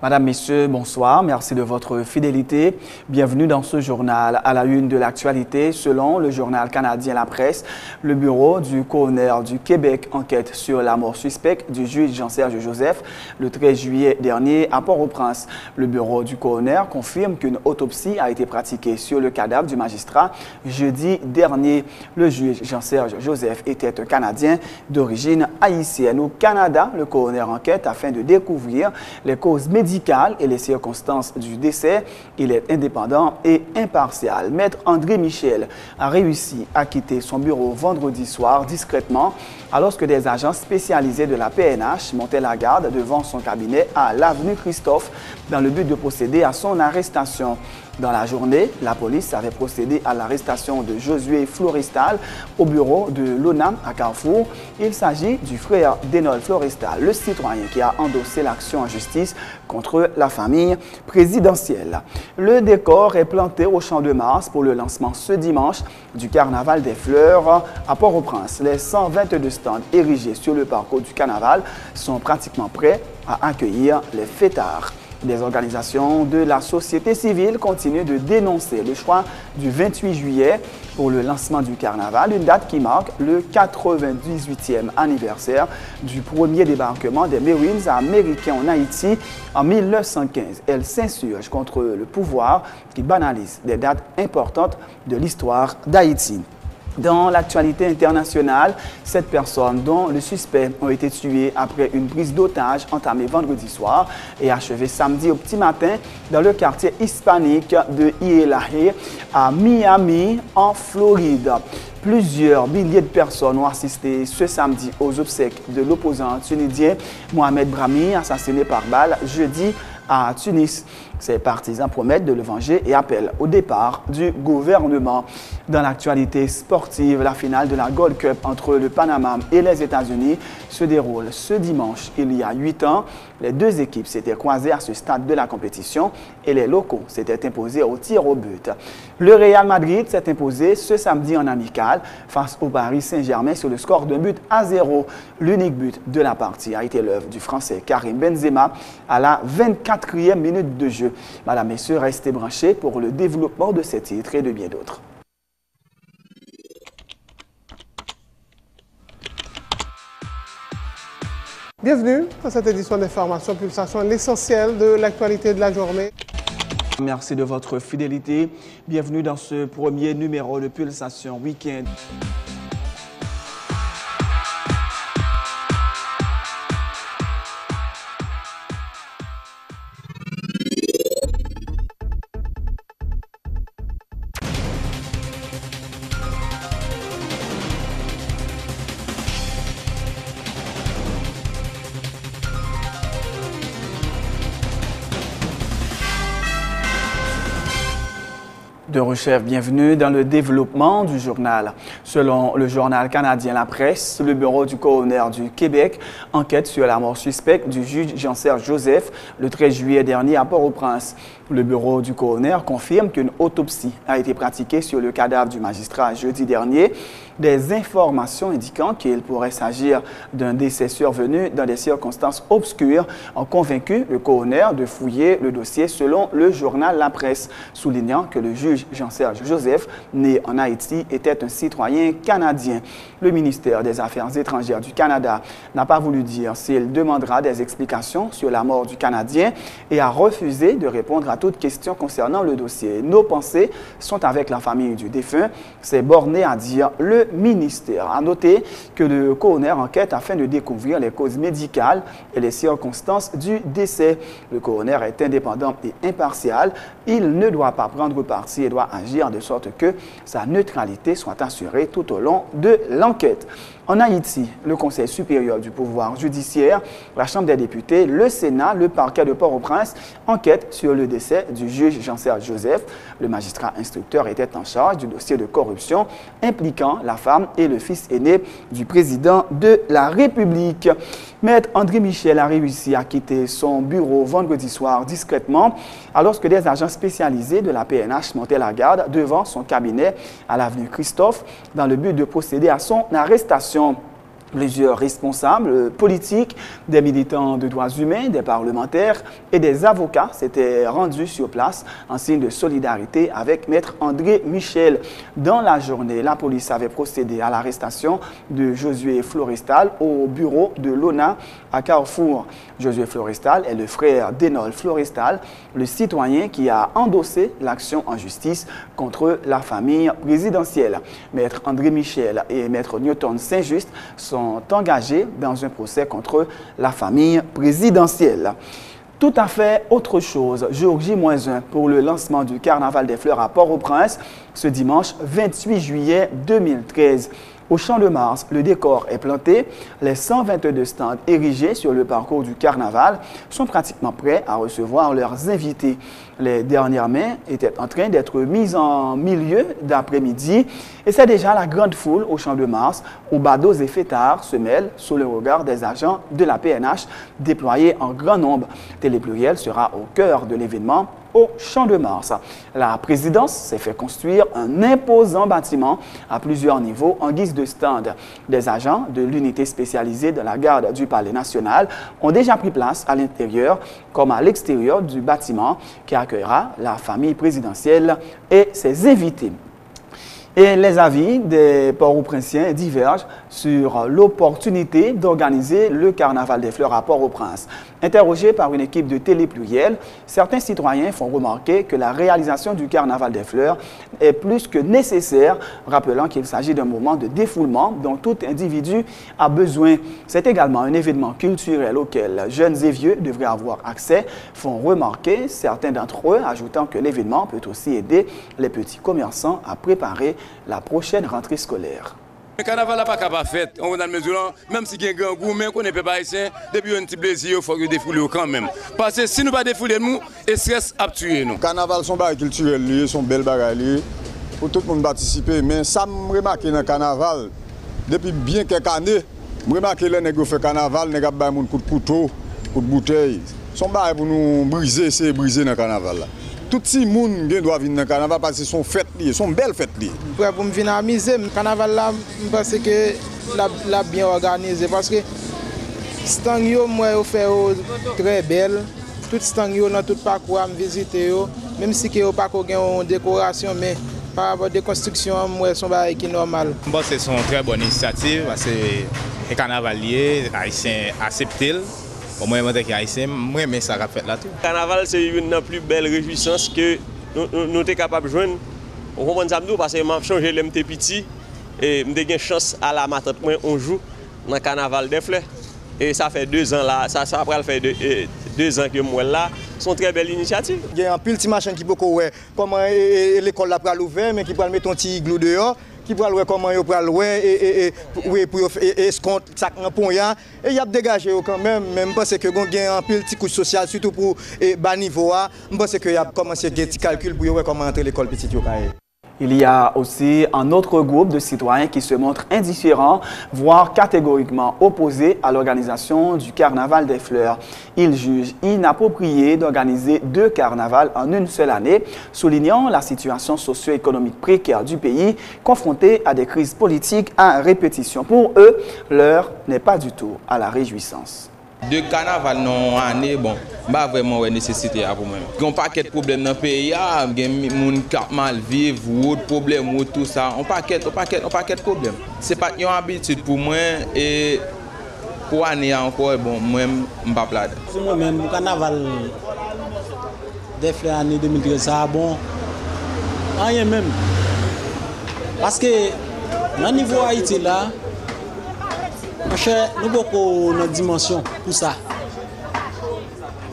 Madame, Messieurs, bonsoir. Merci de votre fidélité. Bienvenue dans ce journal à la une de l'actualité. Selon le journal canadien La Presse, le bureau du coroner du Québec enquête sur la mort suspecte du juge Jean-Serge Joseph le 13 juillet dernier à Port-au-Prince. Le bureau du coroner confirme qu'une autopsie a été pratiquée sur le cadavre du magistrat jeudi dernier. Le juge Jean-Serge Joseph était un Canadien d'origine haïtienne. Au Canada, le coroner enquête afin de découvrir les causes médicales et les circonstances du décès. Il est indépendant et impartial. Maître André Michel a réussi à quitter son bureau vendredi soir discrètement alors que des agents spécialisés de la PNH montaient la garde devant son cabinet à l'avenue Christophe dans le but de procéder à son arrestation. Dans la journée, la police avait procédé à l'arrestation de Josué Florestal au bureau de l'ONAM à Carrefour. Il s'agit du frère d'Enold Florestal, le citoyen qui a endossé l'action en justice contre la famille présidentielle. Le décor est planté au Champ de Mars pour le lancement ce dimanche du Carnaval des Fleurs à Port-au-Prince. Les 122 stands érigés sur le parcours du Carnaval sont pratiquement prêts à accueillir les fêtards. Des organisations de la société civile continuent de dénoncer le choix du 28 juillet pour le lancement du carnaval, une date qui marque le 98e anniversaire du premier débarquement des Marines américains en Haïti en 1915. Elle s'insurge contre le pouvoir qui banalise des dates importantes de l'histoire d'Haïti. Dans l'actualité internationale, 7 personnes, dont le suspect, ont été tuées après une prise d'otage entamée vendredi soir et achevée samedi au petit matin dans le quartier hispanique de Hialeah à Miami, en Floride. Plusieurs milliers de personnes ont assisté ce samedi aux obsèques de l'opposant tunisien Mohamed Brahmi, assassiné par balle jeudi à Tunis. Ses partisans promettent de le venger et appellent au départ du gouvernement. Dans l'actualité sportive, la finale de la Gold Cup entre le Panama et les États-Unis se déroule ce dimanche. Il y a 8 ans, les deux équipes s'étaient croisées à ce stade de la compétition et les locaux s'étaient imposés au tir au but. Le Real Madrid s'est imposé ce samedi en amical face au Paris Saint-Germain sur le score d'1-0. L'unique but de la partie a été l'œuvre du Français Karim Benzema à la 24e minute de jeu. Madame, Messieurs, restez branchés pour le développement de ces titres et de bien d'autres. Bienvenue dans cette édition d'Information Pulsation, l'essentiel de l'actualité de la journée. Merci de votre fidélité. Bienvenue dans ce premier numéro de Pulsation Week-end. De Rechef, bienvenue dans le développement du journal. Selon le journal canadien La Presse, le bureau du coroner du Québec enquête sur la mort suspecte du juge Jean-Serge Joseph le 13 juillet dernier à Port-au-Prince. Le bureau du coroner confirme qu'une autopsie a été pratiquée sur le cadavre du magistrat jeudi dernier. Des informations indiquant qu'il pourrait s'agir d'un décès survenu dans des circonstances obscures ont convaincu le coroner de fouiller le dossier selon le journal La Presse, soulignant que le juge Jean-Serge Joseph, né en Haïti, était un citoyen canadien. Le ministère des Affaires étrangères du Canada n'a pas voulu dire s'il demandera des explications sur la mort du Canadien et a refusé de répondre à toute question concernant le dossier. Nos pensées sont avec la famille du défunt, s'est borné à dire le ministère. A noter que le coroner enquête afin de découvrir les causes médicales et les circonstances du décès. Le coroner est indépendant et impartial. Il ne doit pas prendre parti et doit agir de sorte que sa neutralité soit assurée tout au long de l'enquête. En Haïti, le Conseil supérieur du pouvoir judiciaire, la Chambre des députés, le Sénat, le parquet de Port-au-Prince enquêtent sur le décès du juge Jean-Serge Joseph. Le magistrat instructeur était en charge du dossier de corruption impliquant la femme et le fils aîné du président de la République. Maître André Michel a réussi à quitter son bureau vendredi soir discrètement alors que des agents spécialisés de la PNH montaient la garde devant son cabinet à l'avenue Christophe dans le but de procéder à son arrestation. Plusieurs responsables politiques, des militants de droits humains, des parlementaires et des avocats s'étaient rendus sur place en signe de solidarité avec Maître André Michel. Dans la journée, la police avait procédé à l'arrestation de Josué Florestal au bureau de l'ONA à Carrefour. Josué Florestal est le frère d'Enol Florestal, le citoyen qui a endossé l'action en justice contre la famille présidentielle. Maître André Michel et Maître Newton Saint-Just sont engagés dans un procès contre la famille présidentielle. Tout à fait autre chose, jour J-1 pour le lancement du Carnaval des Fleurs à Port-au-Prince ce dimanche 28 juillet 2013. Au Champ de Mars, le décor est planté. Les 122 stands érigés sur le parcours du carnaval sont pratiquement prêts à recevoir leurs invités. Les dernières mains étaient en train d'être mises en milieu d'après-midi et c'est déjà la grande foule au Champ de Mars où badauds et fêtards se mêlent sous le regard des agents de la PNH déployés en grand nombre. Télépluriel sera au cœur de l'événement au Champ de Mars. La présidence s'est fait construire un imposant bâtiment à plusieurs niveaux en guise de stand. Des agents de l'unité spécialisée de la garde du Palais national ont déjà pris place à l'intérieur comme à l'extérieur du bâtiment qui accueillera la famille présidentielle et ses invités. Et les avis des Port-au-Prinциens divergent sur l'opportunité d'organiser le Carnaval des Fleurs à Port-au-Prince. Interrogés par une équipe de Télépluriel, certains citoyens font remarquer que la réalisation du Carnaval des Fleurs est plus que nécessaire, rappelant qu'il s'agit d'un moment de défoulement dont tout individu a besoin. C'est également un événement culturel auquel jeunes et vieux devraient avoir accès, font remarquer certains d'entre eux, ajoutant que l'événement peut aussi aider les petits commerçants à préparer la prochaine rentrée scolaire. Le carnaval n'a pas capable fait, on dans mesure même si il y a un grand goût, mais qu'on n'est pas haïtien, depuis un petit plaisir, il faut que défouler quand même. Parce que si nous ne pas défouler nous, le stress a tué nous. Le carnaval sont bagages culturels, sont belles bagages pour tout le monde participer, mais ça me remarque dans le carnaval depuis bien quelques années, je remarque que les nègres font carnaval, les nègres ont coup de couteau, coup de bouteille. Sont bagages pour nous briser, c'est briser dans le carnaval. Tout le monde doit venir dans le carnaval parce que sont fêtes, sont belles fêtes. Pour me venir amuser, le carnaval là, je pense que l'a bien organisé parce que stang yo moi fait très belle. Tout stang yo dans tout parcours me visiter même si que pas une décoration mais par rapport à des constructions moi sont pas qui normal. Bon, c'est une très bonne initiative parce que les carnavaliers haïtiens acceptent. Moi, je suis haïtien, moi, mais ça a fait là tout. Le carnaval, c'est une des plus belles réjouissances que nous sommes capables de jouer. On comprend ça parce que j'ai changé les petit et j'ai eu chance à la matin, on joue dans le carnaval des Fleurs. Et ça fait 2 ans là, ça après fait 2 ans que moi là. C'est une très belle initiative. Il y a un petit machin qui peut voir comment l'école là pour l'ouvrir, mais qui peut mettre un petit igloo dehors. Qui pourra voir comment il pourra louer et pour escompte ça pour ya et il y a dégagé quand même parce que gon gain un petit coup social surtout pour bas niveau je pense que y a commencé des petits calculs pour voir comment entrer l'école petite yo. Il y a aussi un autre groupe de citoyens qui se montrent indifférents, voire catégoriquement opposés à l'organisation du Carnaval des Fleurs. Ils jugent inapproprié d'organiser 2 carnavals en une seule année, soulignant la situation socio-économique précaire du pays, confronté à des crises politiques à répétition. Pour eux, l'heure n'est pas du tout à la réjouissance. 2 carnavals non année bon pas vraiment nécessité pour moi. Il y a un paquet de problèmes dans le pays, il y a des gens qui mal vivre, autre problème ou tout ça, un paquet de problèmes. C'est pas une habitude pour moi et pour année encore bon moi je pas plaide. Pour moi même le carnaval des Fleurs année 2013 ça bon rien même. Parce que au niveau Haïti là nous avons beaucoup de dimension pour ça.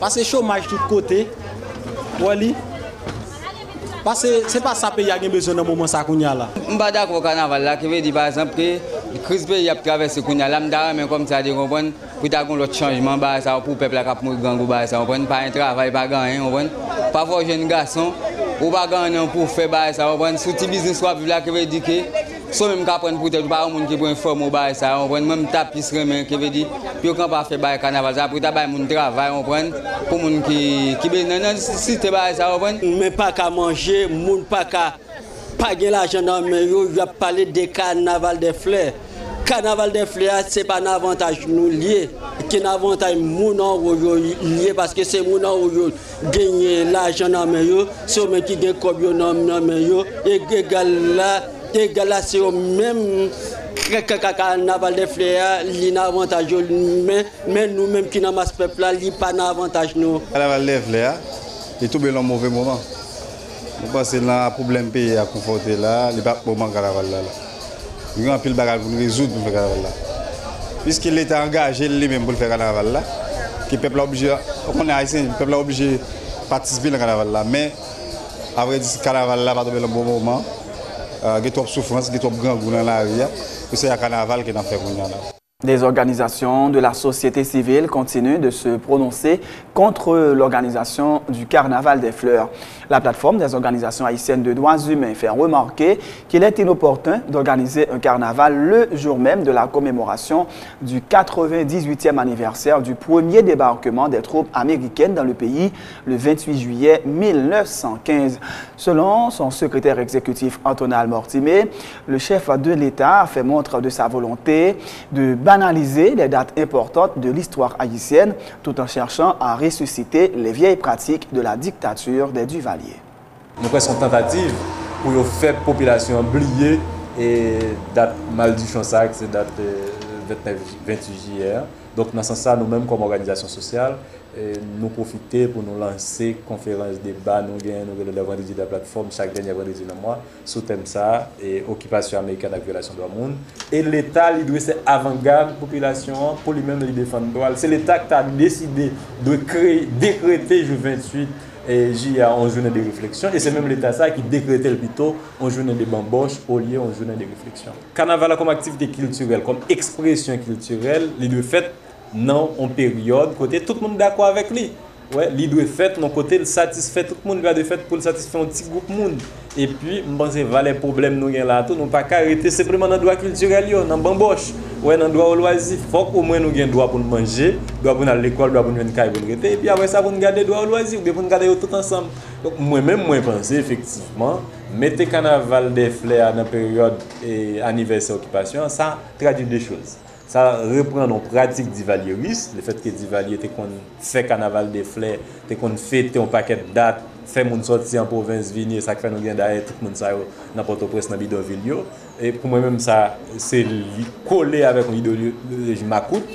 Parce que le chômage de tous côtés, parce que ce n'est pas ça que pays a besoin dans le moment ça qu'on a là. Je ne suis pas d'accord avec le carnaval là, qui veut dire par exemple que la crise pays a traversé qu'on a là, mais comme ça, pour avoir l'autre changement, pour le peuple qui a mouru, pas un travail, pas gagner, pas voir jeune garçon, ou pas gagner pour faire ça, sous petit business qui veut dire que so même qu'apprendre peut-être pas un monde qui prend forme au bail ça on prend même tapisserie mais qui veut dire puis quand pas faire bail carnaval ça pour bail mon travail on prend pour monde qui dans cité bail ça on prend mais pas qu'à manger monde pas qu'à pas gain l'argent dans mais yo a parlé des carnaval des Fleurs carnaval des fleurs, ce n'est pas un avantage nous lié, qui est un avantage lié parce que c'est mon qui gagne l'argent dans mes yeux, c'est eux qui gagne dans mes yeux, et égal là, c'est eux même. Carnaval des fleurs, il y a un avantage, mais nous-mêmes qui sommes ce peuple-là, il n'y a pas d'avantage. Carnaval des fleurs, il est un mauvais moment. Je pense que le problème pays à confronter là, il n'y a pas de moment carnaval là. Il y a un peu de bagage pour nous résoudre pour faire carnaval là. Puisqu'il est engagé lui-même pour faire carnaval là, que le peuple est obligé, on est haïtien, le peuple est obligé de participer au carnaval là. Mais après ce carnaval là, pas tomber le bon moment. Il y a trop de souffrance, il y a trop de grand goût dans la rue. C'est le carnaval qui est en fait. Des organisations de la société civile continuent de se prononcer contre l'organisation du Carnaval des Fleurs. La plateforme des organisations haïtiennes de droits humains fait remarquer qu'il est inopportun d'organiser un carnaval le jour même de la commémoration du 98e anniversaire du premier débarquement des troupes américaines dans le pays le 28 juillet 1915. Selon son secrétaire exécutif Antonal Mortimer, le chef de l'État a fait montre de sa volonté de banaliser les dates importantes de l'histoire haïtienne tout en cherchant à ressusciter les vieilles pratiques de la dictature des Duvaliers. Nous faisons une tentative pour faire la population oublier et date mal du chansac, c'est date 28 juillet. Donc dans ce sens, nous-mêmes comme organisation sociale, nous profitons pour nous lancer conférence débat, nous gagnons le vendredi de la plateforme chaque dernier vendredi du mois sous thème ça et occupation américaine avec violation de l'homme. Et l'État il doit être avant-garde population pour lui-même lui défendre droit. C'est l'État qui a décidé de décréter le 28 juillet en journée de réflexion et c'est même l'État ça qui décrétait plutôt en journée de bamboche au lieu en journée de réflexion. Carnaval comme activité culturelle, comme expression culturelle, il doit faire non en période côté tout le monde d'accord avec lui. Ouais, il doit faire non côté satisfait tout le monde doit faire pour satisfaire un petit groupe monde. Et puis je pense que les problèmes nous là tout nous pas arrêter simplement dans droit culturel yo dans bamboche. Ouais dans droit au loisir, faut au moins nous gain droit pour manger, droit pour aller à l'école, droit pour nous caille pour rester et puis après ça pour nous garder droit au loisir, pour nous garder tout ensemble. Donc moi-même moi penser effectivement mettre carnaval des fleurs dans période et anniversaire occupation, ça traduit des choses. Ça reprend nos pratiques d'Ivalieris, le fait que d'Ivalier fait carnaval des fleurs, qu'on fête un paquet de dates, fait mon sortie en province venir, ça fait nous gain d'ailleurs tout le monde ça dans Port-au-Prince dans bidonville. Et pour moi même ça c'est collé avec une idéologie macoute,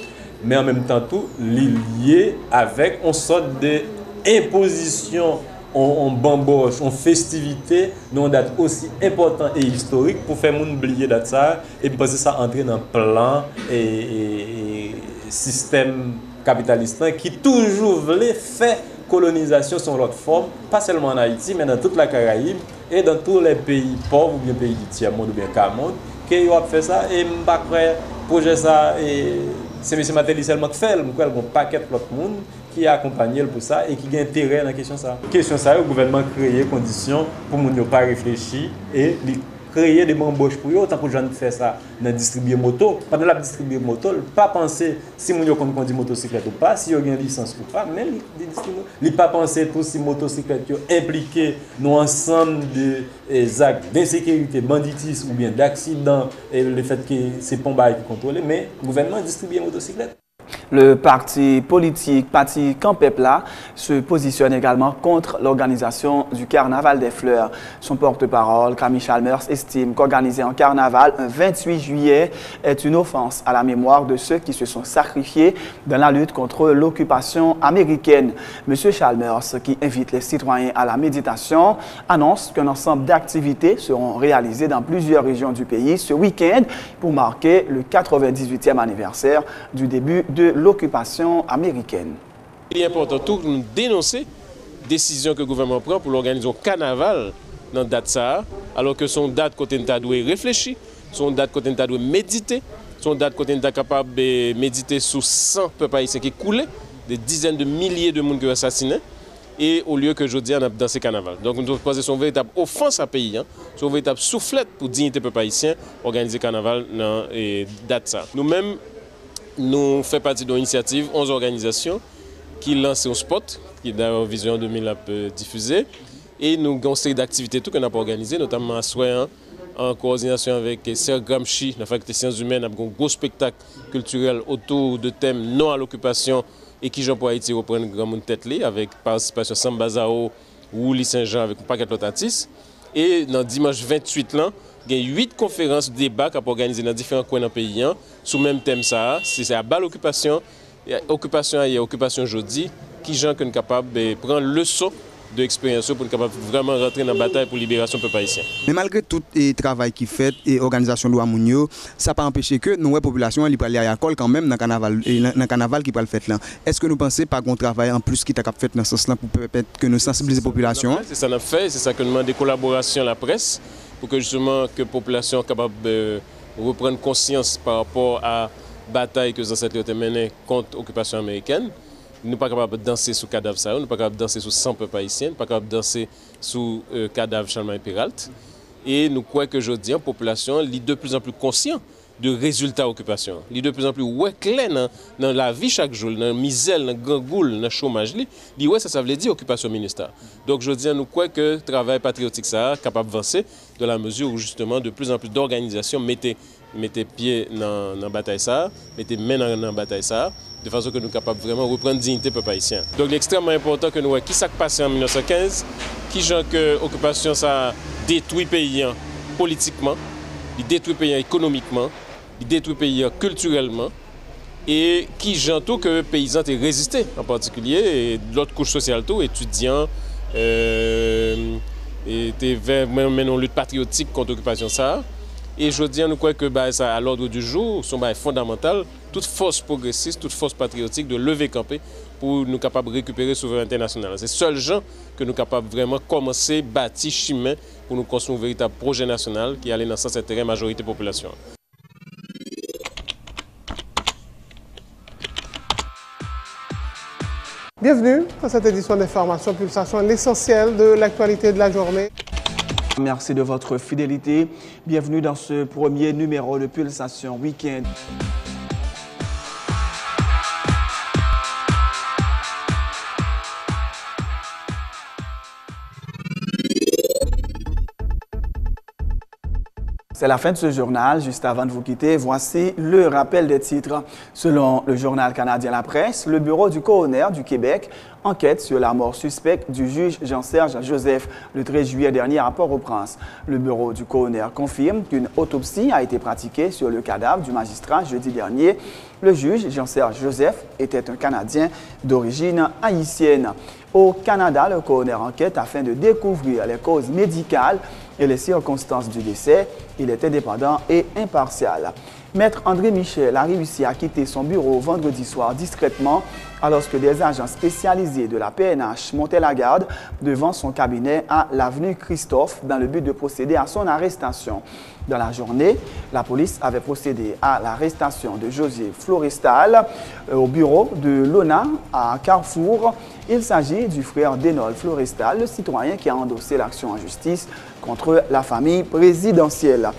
mais en même temps tout lié avec une sorte d'imposition en bamboche, en festivité, nous date aussi importante et historique pour faire moun oublier date ça et penser ça entrer dans plan et système capitaliste qui toujours voulait faire colonisation sur l'autre forme, pas seulement en Haïti mais dans toute la Caraïbe et dans tous les pays pauvres ou bien pays du tiers-monde ou bien quart-monde qui ont fait ça et m'pas croire projet ça et c'est M. Matéli seulement qui fait, il y a un paquet de l'autre monde qui a accompagné pour ça et qui a intérêt dans la question ça. La question ça, le gouvernement crée des conditions pour ne pas réfléchir et créer des bamboches pour eux, autant que les gens font ça dans distribuer moto. Pendant la distribuer moto, pas penser si les gens conduisent motocyclette ou pas, si ils ont une licence ou pas, mais ils ne pas penser tous si motocyclette impliqués dans ensemble des actes d'insécurité, banditisme ou bien d'accident et le fait que c'est Pombaï qui contrôle, mais le gouvernement distribue des motocyclettes. Le parti politique Parti Campepla se positionne également contre l'organisation du Carnaval des Fleurs. Son porte-parole, Camille Chalmers, estime qu'organiser un carnaval un 28 juillet est une offense à la mémoire de ceux qui se sont sacrifiés dans la lutte contre l'occupation américaine. M. Chalmers, qui invite les citoyens à la méditation, annonce qu'un ensemble d'activités seront réalisées dans plusieurs régions du pays ce week-end pour marquer le 98e anniversaire du début de l'occupation américaine. Il est important tout de dénoncer la décision que le gouvernement prend pour l'organiser au carnaval dans la date ça, alors que son date côté nous doit réfléchir, son date côté nous doit méditer, son date côté nous capable de méditer sur 100 peuples haïtiens qui coulaient, des dizaines de milliers de monde qui ont assassiné. Et au lieu que je dis, on a dansé carnaval. Donc, nous devons poser son véritable offense à pays, son véritable soufflette pour dignité peuple haïtien, organiser carnaval dans la date ça. Nous-mêmes, nous faisons partie d'une initiative, 11 organisations, qui lancent un spot, qui est dans Vision 2000 diffusé. Et nous avons une série d'activités qu'on n'a pas organisées, notamment à Soin, en coordination avec Serge Gramsci, dans la faculté des sciences humaines, avec un gros spectacle culturel autour de thèmes non à l'occupation et qui j'en pour Haïti reprendre grand monde tête avec participation Samba Zao ou Saint-Jean avec un paquet d'autres artistes. Et dans dimanche 28 là, il y a 8 conférences débats qui sont organisées dans différents coins dans le pays sous le même thème ça, c'est à bas l'occupation, occupation hier, occupation aujourd'hui, qui gens sont capables de prendre leçon de l'expérience pour être capable vraiment rentrer dans la bataille pour la libération du peuple haïtien. Mais malgré tout le travail qui fait et l'organisation de Ouamounio, ça n'a pas empêché que nos populations aller à l'école quand même dans le carnaval qui peut le faire là. Est-ce que nous pensons pas qu'on travaille en plus qui t'a fait dans ce sens là pour permettre que nous sensibiliser la population? C'est ça qu'on a fait, c'est ça que nous demandons des collaborations à la presse pour que justement que la population soit capable de reprendre conscience par rapport à la bataille que les ancêtres ont menée contre l'occupation américaine. Nous ne sommes pas capables de danser sous cadavre ça, nous ne sommes pas capables de danser sous 100 peuples haïtiens, nous ne sommes pas capables de danser sous cadavre Charlemagne Péralte. Et nous croyons que aujourd'hui, la population est de plus en plus consciente de résultats de l'occupation. Elle est de plus en plus clair dans la vie chaque jour, dans la misère, dans le gangoule, dans le chômage. Ça veut dire occupation ministère. Donc aujourd'hui, nous croyons que le travail patriotique ça est capable d'avancer dans la mesure où justement de plus en plus d'organisations mettez pied dans la bataille ça, mettez main dans la bataille ça, de façon que nous sommes capables vraiment de reprendre dignité peuple haïtien. Donc il est extrêmement important que nous voyons qui s'est passé en 1915, qui genre que l'occupation ça détruit le pays politiquement, il détruit le pays économiquement, il détruit le pays culturellement, et qui genre tout que les paysans ont résisté en particulier, et l'autre couche sociale tout, étudiants, et même une lutte patriotique contre l'occupation ça. Et je dis, nous croyons que ça à l'ordre du jour, sont fondamental, toute force progressiste, toute force patriotique de lever camper pour nous capables de récupérer la souveraineté nationale. C'est seul gens que nous sommes capables vraiment commencer à bâtir chemin pour nous construire un véritable projet national qui allait dans le sens intérêt de la majorité de la population. Bienvenue dans cette édition d'information Pulsation, l'essentiel de l'actualité de la journée. Merci de votre fidélité. Bienvenue dans ce premier numéro de Pulsation Week-end. C'est la fin de ce journal. Juste avant de vous quitter, voici le rappel des titres. Selon le journal canadien La Presse, le bureau du coroner du Québec enquête sur la mort suspecte du juge Jean-Serge Joseph le 13 juillet dernier à Port-au-Prince. Le bureau du coroner confirme qu'une autopsie a été pratiquée sur le cadavre du magistrat jeudi dernier. Le juge Jean-Serge Joseph était un Canadien d'origine haïtienne. Au Canada, le coroner enquête afin de découvrir les causes médicales et les circonstances du décès. Il est indépendant et impartial. Maître André Michel a réussi à quitter son bureau vendredi soir discrètement alors que des agents spécialisés de la PNH montaient la garde devant son cabinet à l'avenue Christophe dans le but de procéder à son arrestation. Dans la journée, la police avait procédé à l'arrestation de José Florestal au bureau de l'ONA à Carrefour. Il s'agit du frère d'Énol Florestal, le citoyen qui a endossé l'action en justice contre la famille présidentielle.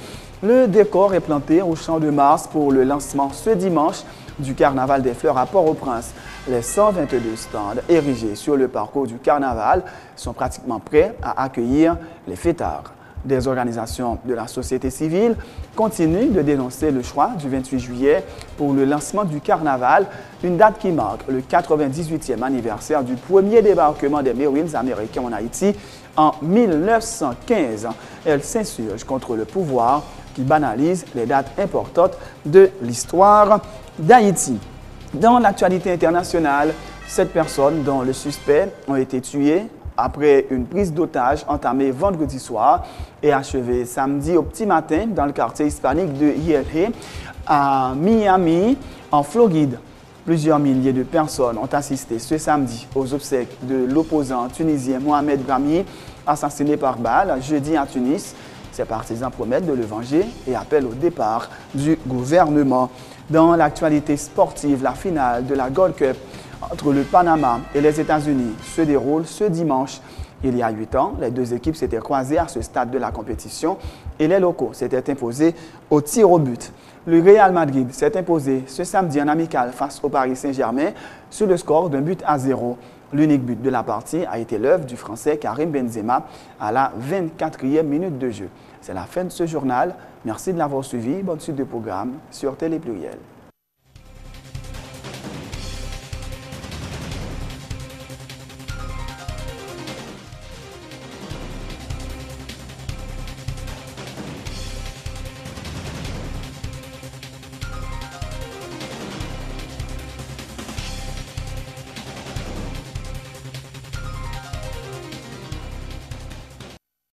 Le décor est planté au Champ de Mars pour le lancement ce dimanche du Carnaval des Fleurs à Port-au-Prince. Les 122 stands érigés sur le parcours du Carnaval sont pratiquement prêts à accueillir les fêtards. Des organisations de la société civile continuent de dénoncer le choix du 28 juillet pour le lancement du Carnaval, une date qui marque le 98e anniversaire du premier débarquement des Marines américains en Haïti en 1915. Elles s'insurgent contre le pouvoir qui banalise les dates importantes de l'histoire d'Haïti. Dans l'actualité internationale, 7 personnes, dont le suspect, ont été tuées après une prise d'otage entamée vendredi soir et achevée samedi au petit matin dans le quartier hispanique de ILA à Miami, en Floride. Plusieurs milliers de personnes ont assisté ce samedi aux obsèques de l'opposant tunisien Mohamed Brahmi, assassiné par balle jeudi à Tunis. Ses partisans promettent de le venger et appellent au départ du gouvernement. Dans l'actualité sportive, la finale de la Gold Cup entre le Panama et les États-Unis se déroule ce dimanche. Il y a 8 ans, les deux équipes s'étaient croisées à ce stade de la compétition et les locaux s'étaient imposés au tir au but. Le Real Madrid s'est imposé ce samedi en amical face au Paris Saint-Germain sur le score d'1-0. L'unique but de la partie a été l'œuvre du Français Karim Benzema à la 24e minute de jeu. C'est la fin de ce journal. Merci de l'avoir suivi. Bonne suite de programme sur Télé Pluriel.